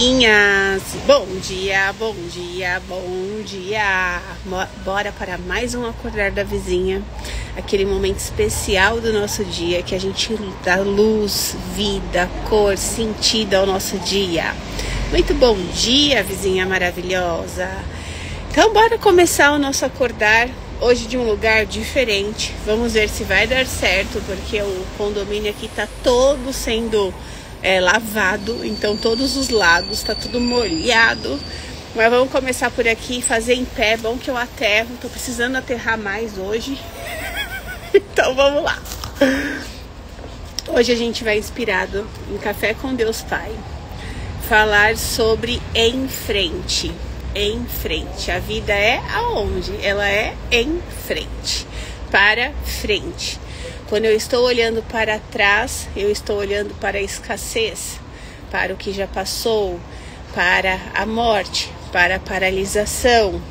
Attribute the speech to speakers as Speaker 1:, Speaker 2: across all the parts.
Speaker 1: Bom dia, bom dia, bom dia. Bora para mais um Acordar da Vizinha. Aquele momento especial do nosso dia que a gente dá luz, vida, cor, sentido ao nosso dia. Muito bom dia, vizinha maravilhosa. Então bora começar o nosso acordar hoje de um lugar diferente. Vamos ver se vai dar certo, porque o condomínio aqui tá todo sendo lavado, então todos os lados tá tudo molhado. Mas vamos começar por aqui, fazer em pé. Bom que eu aterro, tô precisando aterrar mais hoje. Então vamos lá. Hoje a gente vai inspirado em Café com Deus Pai falar sobre em frente. Em frente. A vida é aonde? Ela é em frente, para frente. Quando eu estou olhando para trás, eu estou olhando para a escassez, para o que já passou, para a morte, para a paralisação.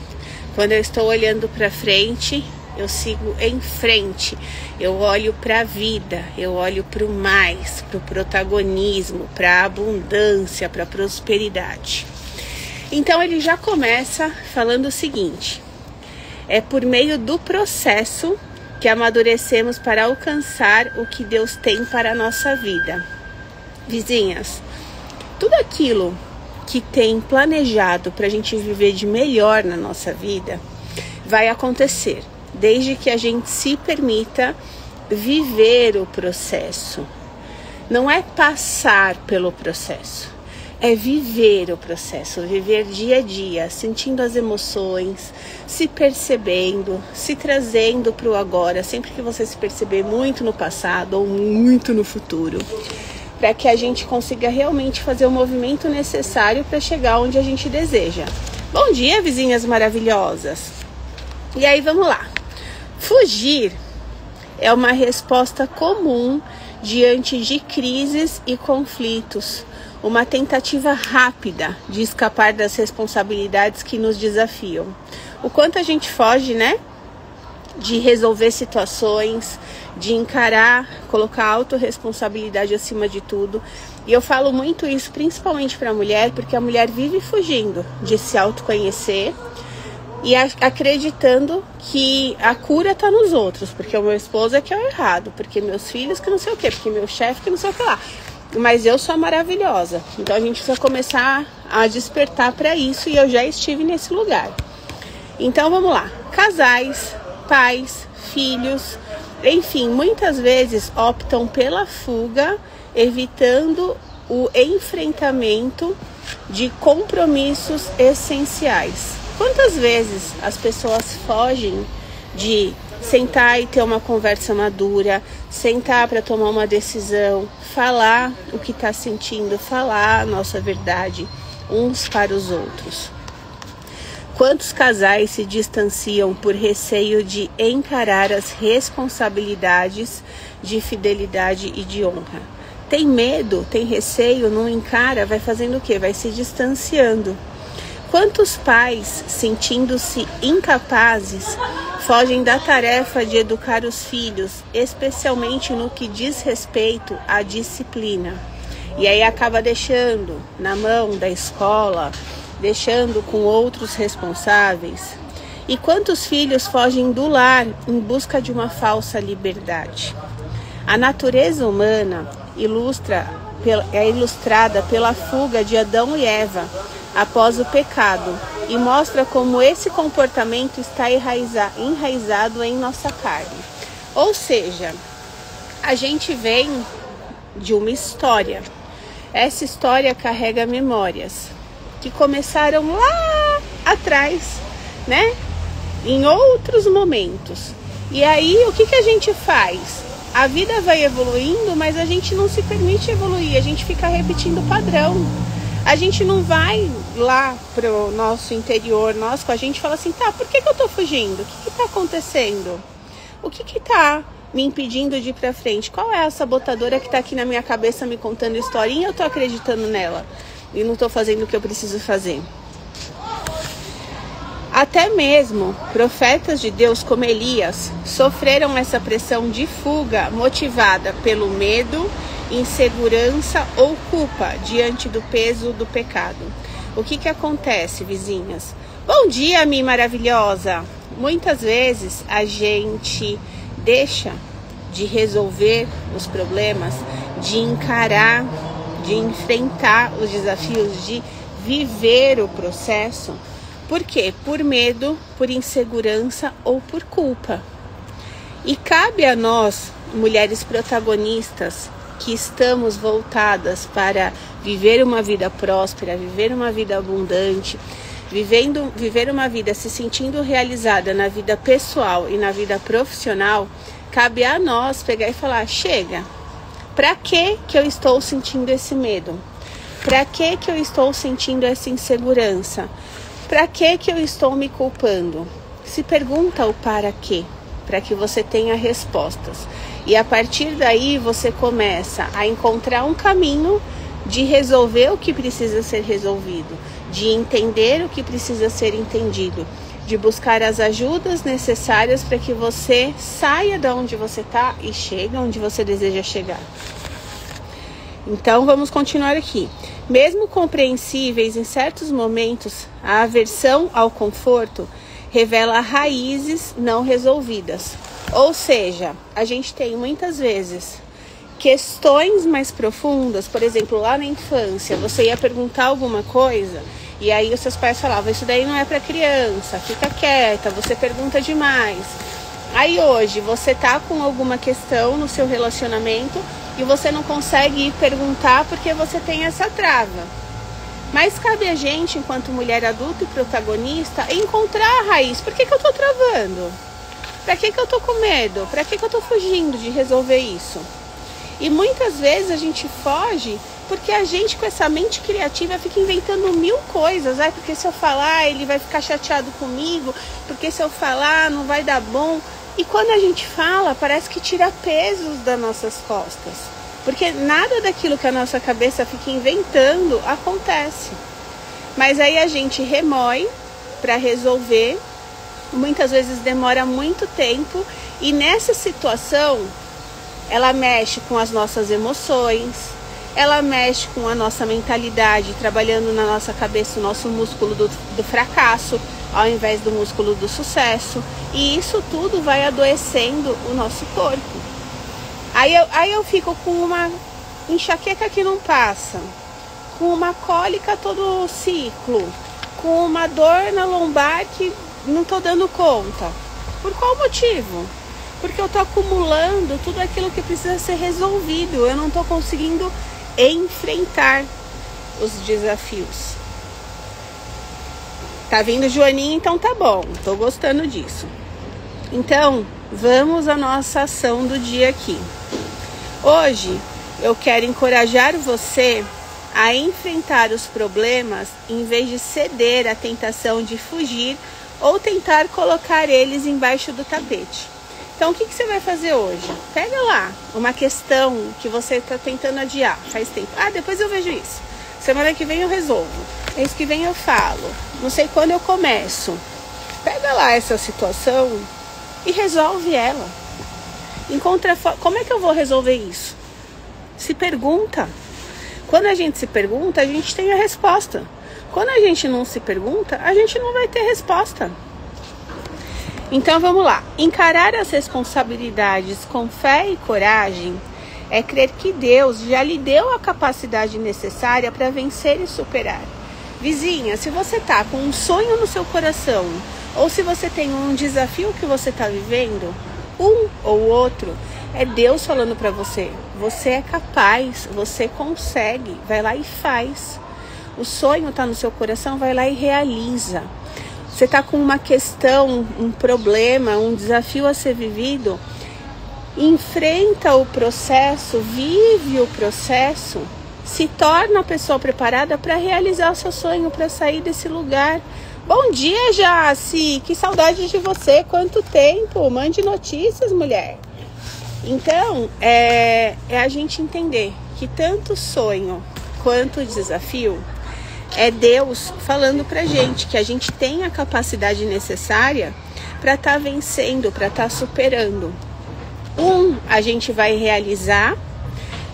Speaker 1: Quando eu estou olhando para frente, eu sigo em frente. Eu olho para a vida, eu olho para o mais, para o protagonismo, para a abundância, para a prosperidade. Então ele já começa falando o seguinte: é por meio do processo que amadurecemos para alcançar o que Deus tem para a nossa vida. Vizinhas, tudo aquilo que tem planejado para a gente viver de melhor na nossa vida vai acontecer, desde que a gente se permita viver o processo. Não é passar pelo processo, é viver o processo, viver dia a dia, sentindo as emoções, se percebendo, se trazendo para o agora, sempre que você se perceber muito no passado ou muito no futuro, para que a gente consiga realmente fazer o movimento necessário para chegar onde a gente deseja. Bom dia, vizinhas maravilhosas! E aí, vamos lá. Fugir é uma resposta comum diante de crises e conflitos. Uma tentativa rápida de escapar das responsabilidades que nos desafiam. O quanto a gente foge, né? De resolver situações, de encarar, colocar a autorresponsabilidade acima de tudo. E eu falo muito isso principalmente para a mulher, porque a mulher vive fugindo de se autoconhecer e acreditando que a cura tá nos outros, porque o meu esposo é que é o errado, porque meus filhos que não sei o quê, porque meu chefe que não sei o que lá. Mas eu sou maravilhosa. Então a gente precisa começar a despertar para isso, e eu já estive nesse lugar. Então vamos lá. Casais, pais, filhos, enfim, muitas vezes optam pela fuga, evitando o enfrentamento de compromissos essenciais. Quantas vezes as pessoas fogem de sentar e ter uma conversa madura, sentar para tomar uma decisão, falar o que está sentindo, falar a nossa verdade uns para os outros. Quantos casais se distanciam por receio de encarar as responsabilidades de fidelidade e de honra? Tem medo, tem receio, não encara, vai fazendo o quê? Vai se distanciando. Quantos pais, sentindo-se incapazes, fogem da tarefa de educar os filhos, especialmente no que diz respeito à disciplina? E aí acaba deixando na mão da escola, deixando com outros responsáveis. E quantos filhos fogem do lar em busca de uma falsa liberdade? A natureza humana é ilustrada pela fuga de Adão e Eva após o pecado, e mostra como esse comportamento está enraizado em nossa carne. Ou seja, a gente vem de uma história. Essa história carrega memórias que começaram lá atrás, né? Em outros momentos. E aí, o que a gente faz? A vida vai evoluindo, mas a gente não se permite evoluir, a gente fica repetindo o padrão. A gente não vai lá pro nosso interior, nós com a gente fala assim, tá, por que eu tô fugindo? O que tá acontecendo? O que tá me impedindo de ir pra frente? Qual é a sabotadora que tá aqui na minha cabeça me contando historinha e eu tô acreditando nela? E não tô fazendo o que eu preciso fazer. Até mesmo profetas de Deus como Elias sofreram essa pressão de fuga motivada pelo medo insegurança ou culpa diante do peso do pecado. O que acontece, vizinhas? Bom dia, minha maravilhosa! Muitas vezes a gente deixa de resolver os problemas, de encarar, de enfrentar os desafios, de viver o processo. Por quê? Por medo, por insegurança ou por culpa. E cabe a nós, mulheres protagonistas, que estamos voltadas para viver uma vida próspera, viver uma vida abundante, viver uma vida se sentindo realizada na vida pessoal e na vida profissional, cabe a nós pegar e falar, chega, para que eu estou sentindo esse medo? Para que eu estou sentindo essa insegurança? Para que eu estou me culpando? Se pergunta o para quê, para que você tenha respostas. E a partir daí você começa a encontrar um caminho de resolver o que precisa ser resolvido, de entender o que precisa ser entendido, de buscar as ajudas necessárias para que você saia de onde você está e chegue onde você deseja chegar. Então vamos continuar aqui. Mesmo compreensíveis em certos momentos, a aversão ao conforto revela raízes não resolvidas. Ou seja, a gente tem muitas vezes questões mais profundas, por exemplo, lá na infância, você ia perguntar alguma coisa e aí os seus pais falavam, isso daí não é para criança, fica quieta, você pergunta demais. Aí hoje você tá com alguma questão no seu relacionamento e você não consegue ir perguntar porque você tem essa trava. Mas cabe a gente, enquanto mulher adulta e protagonista, encontrar a raiz. Por que eu tô travando? Para que eu tô com medo? Para que eu tô fugindo de resolver isso? E muitas vezes a gente foge porque a gente, com essa mente criativa, fica inventando mil coisas. Porque se eu falar, ele vai ficar chateado comigo. Porque se eu falar, não vai dar bom. E quando a gente fala, parece que tira pesos das nossas costas. Porque nada daquilo que a nossa cabeça fica inventando acontece. Mas aí a gente remói para resolver. Muitas vezes demora muito tempo. E nessa situação, ela mexe com as nossas emoções. Ela mexe com a nossa mentalidade, trabalhando na nossa cabeça o nosso músculo do fracasso, ao invés do músculo do sucesso. E isso tudo vai adoecendo o nosso corpo. Aí eu fico com uma enxaqueca que não passa, com uma cólica todo ciclo, com uma dor na lombar que não estou dando conta. Por qual motivo? Porque eu estou acumulando tudo aquilo que precisa ser resolvido. Eu não estou conseguindo enfrentar os desafios. Tá vindo Joaninha? Então tá bom. Tô gostando disso. Então, vamos à nossa ação do dia aqui. Hoje, eu quero encorajar você a enfrentar os problemas em vez de ceder à tentação de fugir ou tentar colocar eles embaixo do tapete. Então, o que você vai fazer hoje? Pega lá uma questão que você está tentando adiar faz tempo. Depois eu vejo isso. Semana que vem eu resolvo. Mês que vem eu falo. Não sei quando eu começo. Pega lá essa situação e resolve ela. Encontra como é que eu vou resolver isso? Se pergunta. Quando a gente se pergunta, a gente tem a resposta. Quando a gente não se pergunta, a gente não vai ter resposta. Então vamos lá. Encarar as responsabilidades com fé e coragem é crer que Deus já lhe deu a capacidade necessária para vencer e superar. Vizinha, se você está com um sonho no seu coração, ou se você tem um desafio que você está vivendo, um ou outro, é Deus falando para você. Você é capaz, você consegue, vai lá e faz. O sonho está no seu coração, vai lá e realiza. Você está com uma questão, um problema, um desafio a ser vivido, enfrenta o processo, vive o processo, se torna a pessoa preparada para realizar o seu sonho, para sair desse lugar. Bom dia, Jaci, que saudade de você, quanto tempo, mande notícias, mulher. Então, é a gente entender que tanto sonho quanto desafio é Deus falando pra gente que a gente tem a capacidade necessária para estar vencendo, para estar superando. A gente vai realizar,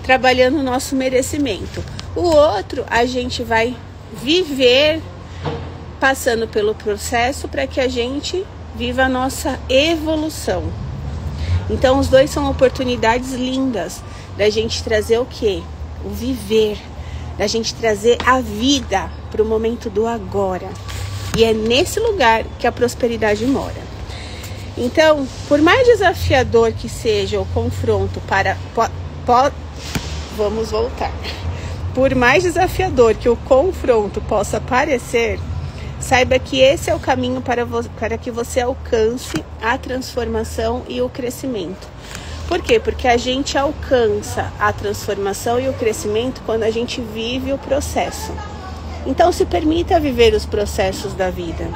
Speaker 1: trabalhando o nosso merecimento. O outro, a gente vai viver passando pelo processo para que a gente viva a nossa evolução. Então, os dois são oportunidades lindas da gente trazer o quê? O viver, da gente trazer a vida para o momento do agora. E é nesse lugar que a prosperidade mora. Então, por mais desafiador que seja o confronto vamos voltar. Por mais desafiador que o confronto possa parecer, saiba que esse é o caminho para que você alcance a transformação e o crescimento. Por quê? Porque a gente alcança a transformação e o crescimento quando a gente vive o processo. Então, se permita viver os processos da vida.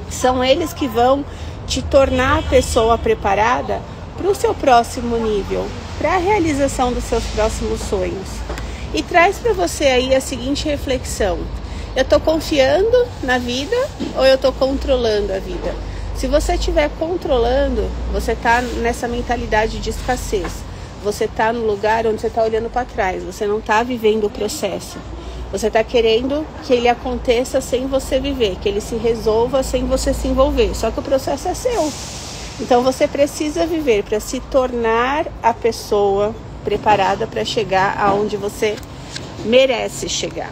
Speaker 1: São eles que vão te tornar a pessoa preparada para o seu próximo nível, para a realização dos seus próximos sonhos. E traz para você aí a seguinte reflexão: eu estou confiando na vida ou eu estou controlando a vida? Se você estiver controlando, você está nessa mentalidade de escassez. Você está no lugar onde você está olhando para trás. Você não está vivendo o processo. Você está querendo que ele aconteça sem você viver, que ele se resolva sem você se envolver. Só que o processo é seu. Então você precisa viver para se tornar a pessoa preparada para chegar aonde você merece chegar.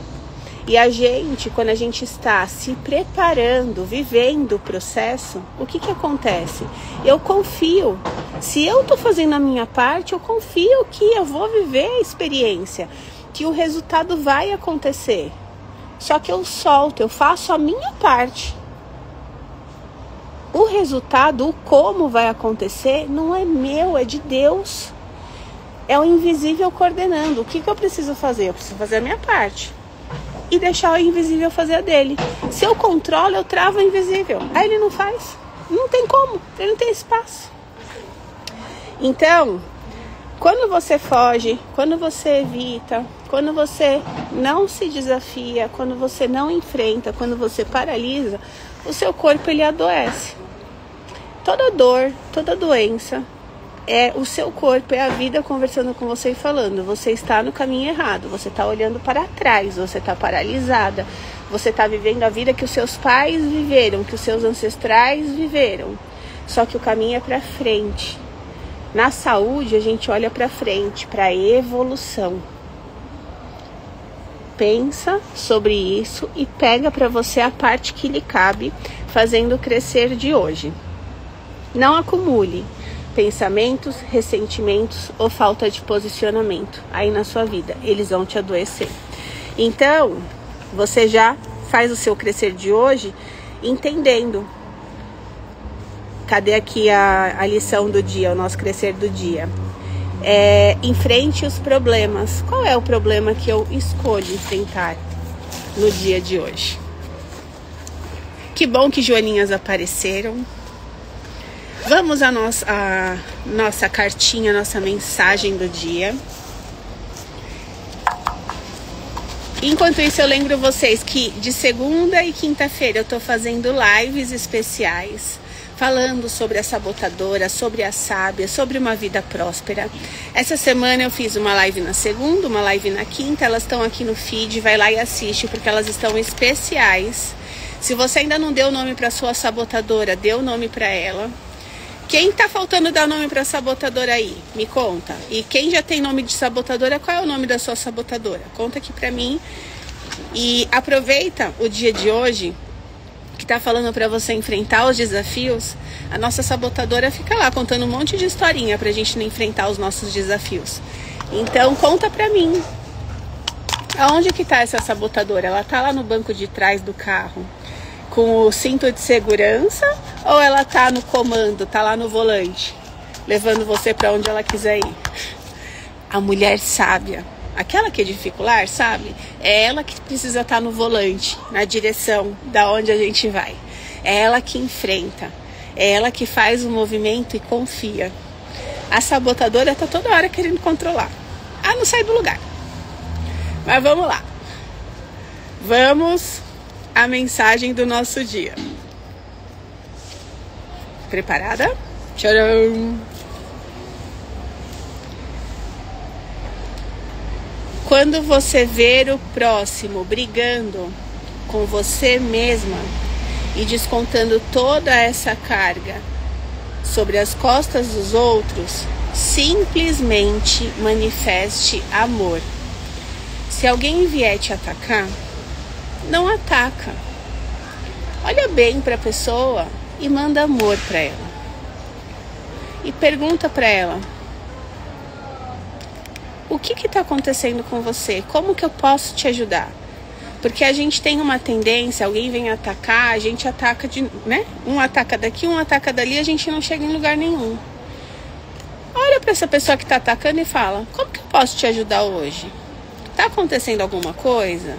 Speaker 1: E a gente, quando a gente está se preparando, vivendo o processo, o que acontece? Eu confio. Se eu estou fazendo a minha parte, eu confio que eu vou viver a experiência, que o resultado vai acontecer. Só que eu solto, eu faço a minha parte. O resultado, o como vai acontecer, não é meu, é de Deus. É o invisível coordenando. O que eu preciso fazer? Eu preciso fazer a minha parte e deixar o invisível fazer a dele. Se eu controlo, eu travo o invisível. Aí ele não faz. Não tem como, ele não tem espaço. Então, quando você foge, quando você evita, quando você não se desafia, quando você não enfrenta, quando você paralisa, o seu corpo ele adoece. Toda dor, toda doença, é o seu corpo, é a vida conversando com você e falando: você está no caminho errado, você está olhando para trás, você está paralisada, você está vivendo a vida que os seus pais viveram, que os seus ancestrais viveram. Só que o caminho é para frente. Na saúde, a gente olha para frente, para a evolução. Pensa sobre isso e pega para você a parte que lhe cabe, fazendo crescer de hoje. Não acumule pensamentos, ressentimentos ou falta de posicionamento aí na sua vida. Eles vão te adoecer. Então, você já faz o seu crescer de hoje entendendo. Cadê aqui a lição do dia, o nosso crescer do dia? Enfrente os problemas. Qual é o problema que eu escolho enfrentar no dia de hoje? Que bom que joaninhas apareceram. Vamos à nossa cartinha, nossa mensagem do dia. Enquanto isso, eu lembro vocês que de segunda e quinta-feira eu tô fazendo lives especiais, falando sobre a sabotadora, sobre a sábia, sobre uma vida próspera. Essa semana eu fiz uma live na segunda, uma live na quinta, elas estão aqui no feed, vai lá e assiste, porque elas estão especiais. Se você ainda não deu nome para sua sabotadora, dê o nome para ela. Quem tá faltando dar nome para sabotadora aí? Me conta. E quem já tem nome de sabotadora, qual é o nome da sua sabotadora? Conta aqui pra mim. E aproveita o dia de hoje, que tá falando para você enfrentar os desafios. A nossa sabotadora fica lá contando um monte de historinha pra gente não enfrentar os nossos desafios. Então conta pra mim. Aonde que tá essa sabotadora? Ela tá lá no banco de trás do carro com o cinto de segurança, ou ela tá no comando, tá lá no volante, levando você para onde ela quiser ir? A mulher sábia, aquela que é dificular, sabe? É ela que precisa estar no volante, na direção da onde a gente vai. É ela que enfrenta, é ela que faz o movimento e confia. A sabotadora tá toda hora querendo controlar. Não sai do lugar. Mas vamos lá. Vamos a mensagem do nosso dia. Preparada? Tcharam! quando você ver o próximo brigando com você mesma e descontando toda essa carga sobre as costas dos outros, simplesmente manifeste amor. Se alguém vier te atacar, não ataca. Olha bem para a pessoa e manda amor para ela. E pergunta para ela: o que está acontecendo com você? Como que eu posso te ajudar? Porque a gente tem uma tendência, alguém vem atacar, a gente ataca, um ataca daqui, um ataca dali, a gente não chega em lugar nenhum. Olha para essa pessoa que está atacando e fala: como que eu posso te ajudar hoje? Está acontecendo alguma coisa?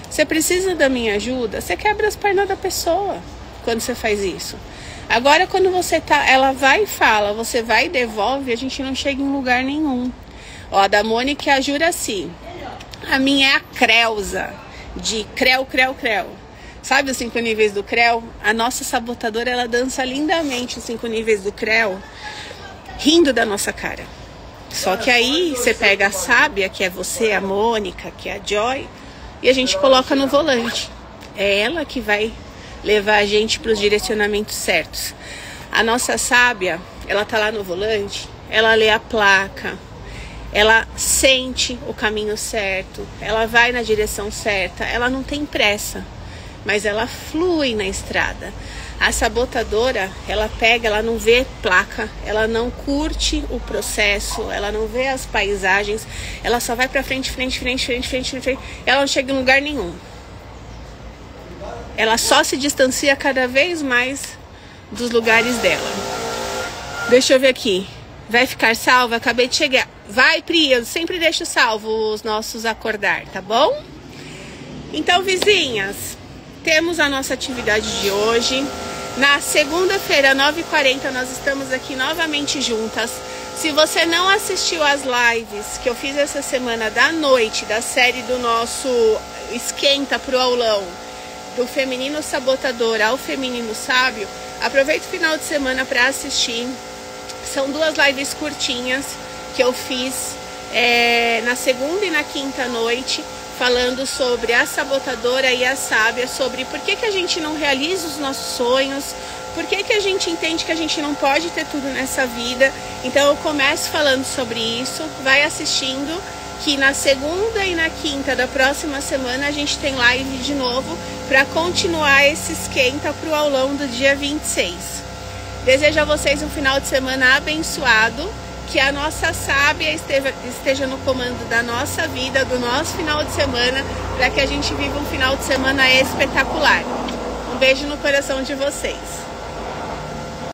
Speaker 1: Você precisa da minha ajuda? Você quebra as pernas da pessoa quando você faz isso. Agora, quando ela vai e fala, você vai e devolve, a gente não chega em lugar nenhum. Ó, a da Mônica é a Juraci. A minha é a Creuza, de Creu, Creu, Creu. Sabe os 5 níveis do Creu? A nossa sabotadora, ela dança lindamente os 5 níveis do Creu, rindo da nossa cara. Só que aí você pega a sábia, que é você, a Mônica, que é a Joy, e a gente coloca no volante. É ela que vai levar a gente para os direcionamentos certos. A nossa sábia, ela tá lá no volante, ela lê a placa, ela sente o caminho certo, ela vai na direção certa, ela não tem pressa, mas ela flui na estrada. A sabotadora, ela pega, ela não vê placa, ela não curte o processo, ela não vê as paisagens, ela só vai pra frente, ela não chega em lugar nenhum. Ela só se distancia cada vez mais dos lugares dela. Deixa eu ver aqui. Vai ficar salvo? Acabei de chegar. Vai, Pri, eu sempre deixo salvo os nossos acordar, tá bom? Então, vizinhas, temos a nossa atividade de hoje. Na segunda-feira, 9h40, nós estamos aqui novamente juntas. Se você não assistiu às lives que eu fiz essa semana da noite, da série do nosso Esquenta pro Aulão, do Feminino Sabotador ao Feminino Sábio, aproveita o final de semana para assistir. São 2 lives curtinhas que eu fiz na segunda e na quinta noite, falando sobre a sabotadora e a sábia, sobre por que a gente não realiza os nossos sonhos, por que a gente entende que a gente não pode ter tudo nessa vida. Então eu começo falando sobre isso, vai assistindo, que na segunda e na quinta da próxima semana a gente tem live de novo para continuar esse esquenta para o aulão do dia 26. Desejo a vocês um final de semana abençoado, que a nossa sábia esteja no comando da nossa vida, do nosso final de semana, para que a gente viva um final de semana espetacular. Um beijo no coração de vocês.